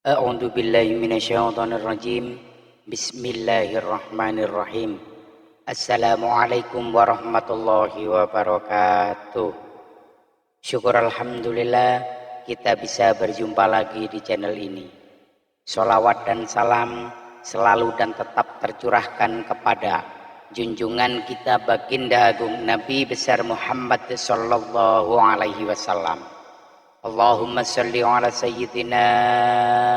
A'udzu billahi minasyaitonir rajim. Bismillahirrahmanirrahim. Assalamualaikum warahmatullahi wabarakatuh. Syukur alhamdulillah kita bisa berjumpa lagi di channel ini. Sholawat dan salam selalu dan tetap tercurahkan kepada junjungan kita baginda agung Nabi besar Muhammad sallallahu alaihi wasallam. Allahumma salli ala sayyidina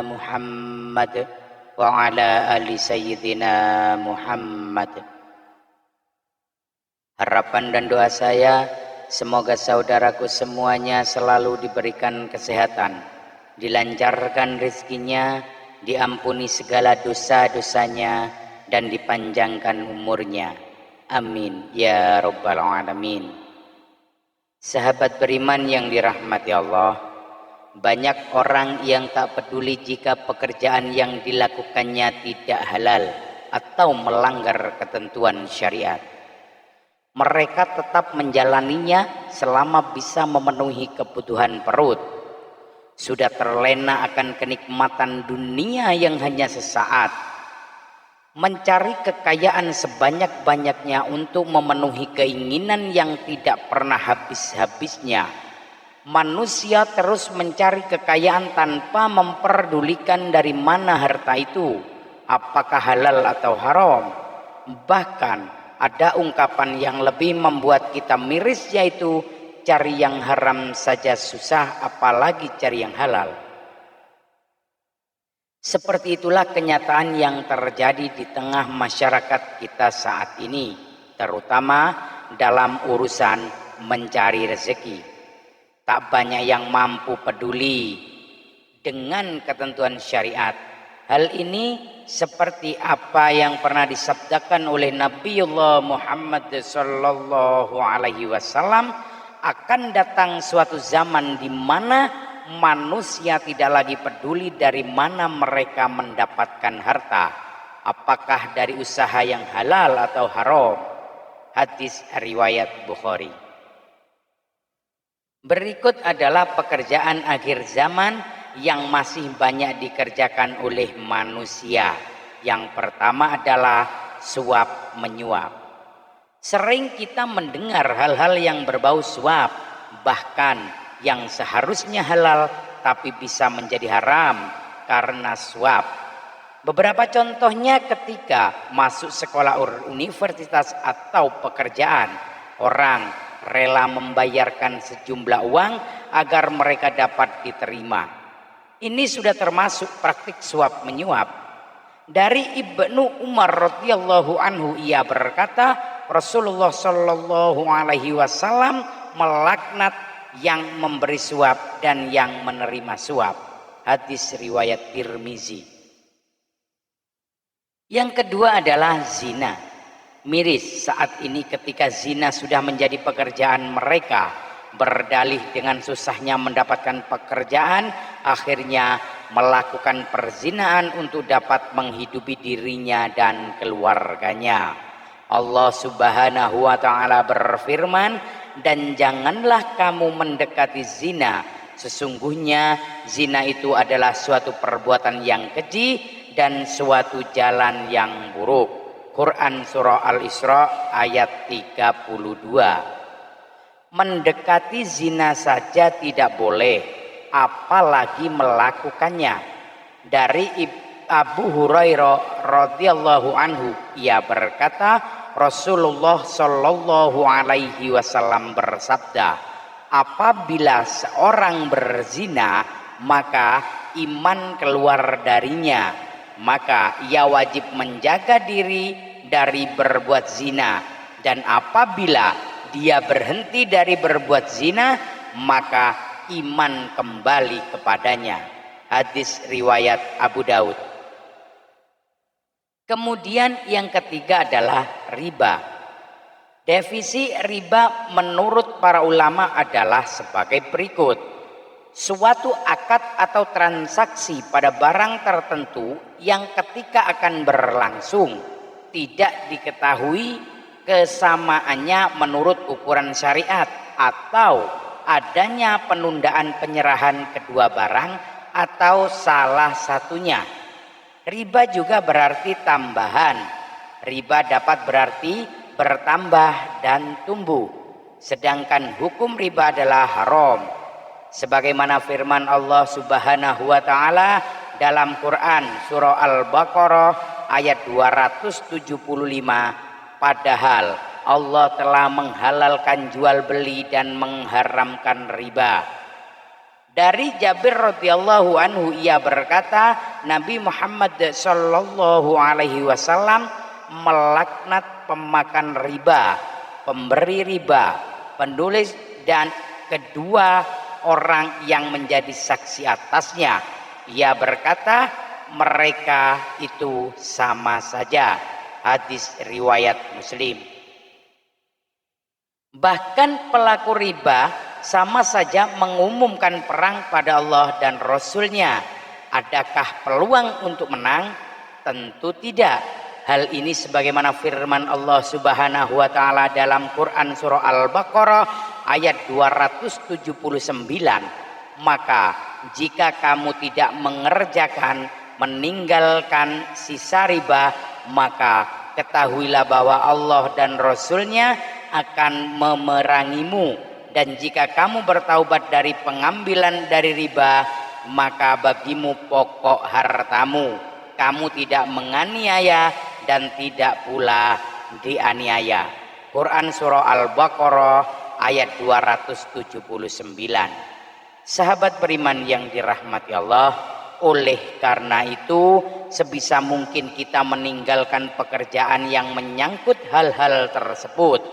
Muhammad wa ala ali sayyidina Muhammad. Harapan dan doa saya, semoga saudaraku semuanya selalu diberikan kesehatan, dilancarkan rezekinya, diampuni segala dosa-dosanya, dan dipanjangkan umurnya. Amin ya rabbal alamin. Sahabat beriman yang dirahmati Allah, banyak orang yang tak peduli jika pekerjaan yang dilakukannya tidak halal atau melanggar ketentuan syariat. Mereka tetap menjalaninya selama bisa memenuhi kebutuhan perut. Sudah terlena akan kenikmatan dunia yang hanya sesaat, mencari kekayaan sebanyak-banyaknya untuk memenuhi keinginan yang tidak pernah habis-habisnya. Manusia terus mencari kekayaan tanpa memperdulikan dari mana harta itu, apakah halal atau haram. Bahkan ada ungkapan yang lebih membuat kita miris, yaitu cari yang haram saja susah, apalagi cari yang halal. Seperti itulah kenyataan yang terjadi di tengah masyarakat kita saat ini, terutama dalam urusan mencari rezeki. Tak banyak yang mampu peduli dengan ketentuan syariat. Hal ini seperti apa yang pernah disabdakan oleh Nabiullah Muhammad sallallahu alaihi wasallam, akan datang suatu zaman di mana manusia tidak lagi peduli dari mana mereka mendapatkan harta, apakah dari usaha yang halal atau haram. Hadis riwayat Bukhari. Berikut adalah pekerjaan akhir zaman yang masih banyak dikerjakan oleh manusia. Yang pertama adalah suap menyuap. Sering kita mendengar hal-hal yang berbau suap, bahkan yang seharusnya halal tapi bisa menjadi haram karena suap. Beberapa contohnya ketika masuk sekolah universitas atau pekerjaan, orang rela membayarkan sejumlah uang agar mereka dapat diterima. Ini sudah termasuk praktik suap menyuap. Dari Ibnu Umar radhiyallahu anhu, ia berkata, Rasulullah shallallahu alaihi wasallam melaknat yang memberi suap dan yang menerima suap. Hadis riwayat Tirmizi. Yang kedua adalah zina. Miris saat ini ketika zina sudah menjadi pekerjaan mereka. Berdalih dengan susahnya mendapatkan pekerjaan, akhirnya melakukan perzinaan untuk dapat menghidupi dirinya dan keluarganya. Allah subhanahu wa ta'ala berfirman, dan janganlah kamu mendekati zina, sesungguhnya zina itu adalah suatu perbuatan yang keji dan suatu jalan yang buruk. Quran surah Al-Isra ayat 32. Mendekati zina saja tidak boleh, apalagi melakukannya. Dari Abu Hurairah radhiyallahu anhu, ia berkata, Rasulullah shallallahu alaihi wasallam bersabda, apabila seorang berzina maka iman keluar darinya, maka ia wajib menjaga diri dari berbuat zina, dan apabila dia berhenti dari berbuat zina maka iman kembali kepadanya. Hadis riwayat Abu Daud. Kemudian yang ketiga adalah riba. Definisi riba menurut para ulama adalah sebagai berikut. Suatu akad atau transaksi pada barang tertentu yang ketika akan berlangsung tidak diketahui kesamaannya menurut ukuran syariat, atau adanya penundaan penyerahan kedua barang atau salah satunya. Riba juga berarti tambahan. Riba dapat berarti bertambah dan tumbuh. Sedangkan hukum riba adalah haram. Sebagaimana firman Allah Subhanahu wa taala dalam Quran surah Al-Baqarah ayat 275, padahal Allah telah menghalalkan jual beli dan mengharamkan riba. Dari Jabir radhiyallahu anhu ia berkata, Nabi Muhammad sallallahu alaihi wasallam melaknat pemakan riba, pemberi riba, penulis dan kedua orang yang menjadi saksi atasnya. Ia berkata, mereka itu sama saja. Hadis riwayat Muslim. Bahkan pelaku riba sama saja mengumumkan perang pada Allah dan Rasul-Nya. Adakah peluang untuk menang? Tentu tidak. Hal ini sebagaimana firman Allah Subhanahu wa taala dalam Quran surah Al-Baqarah ayat 279. Maka jika kamu tidak mengerjakan, meninggalkan sisa riba, maka ketahuilah bahwa Allah dan Rasul-Nya akan memerangimu. Dan jika kamu bertaubat dari pengambilan dari riba, maka bagimu pokok hartamu. Kamu tidak menganiaya dan tidak pula dianiaya. Quran surah Al-Baqarah ayat 279. Sahabat beriman yang dirahmati Allah, oleh karena itu sebisa mungkin kita meninggalkan pekerjaan yang menyangkut hal-hal tersebut.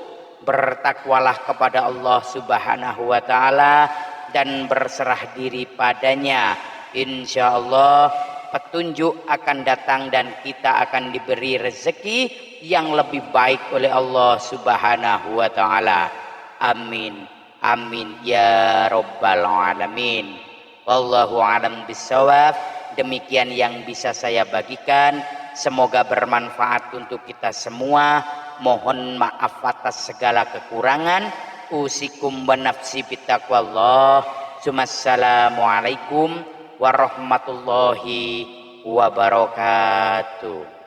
Bertakwalah kepada Allah Subhanahu wa taala dan berserah diri padanya. Insya Allah petunjuk akan datang dan kita akan diberi rezeki yang lebih baik oleh Allah Subhanahu wa taala. Amin. Amin ya rabbal alamin. Wallahu a'lam bissawab. Demikian yang bisa saya bagikan. Semoga bermanfaat untuk kita semua. Mohon maaf atas segala kekurangan. Usikum wa nafsi bittaqwallah. Assalamualaikum warahmatullahi wabarakatuh.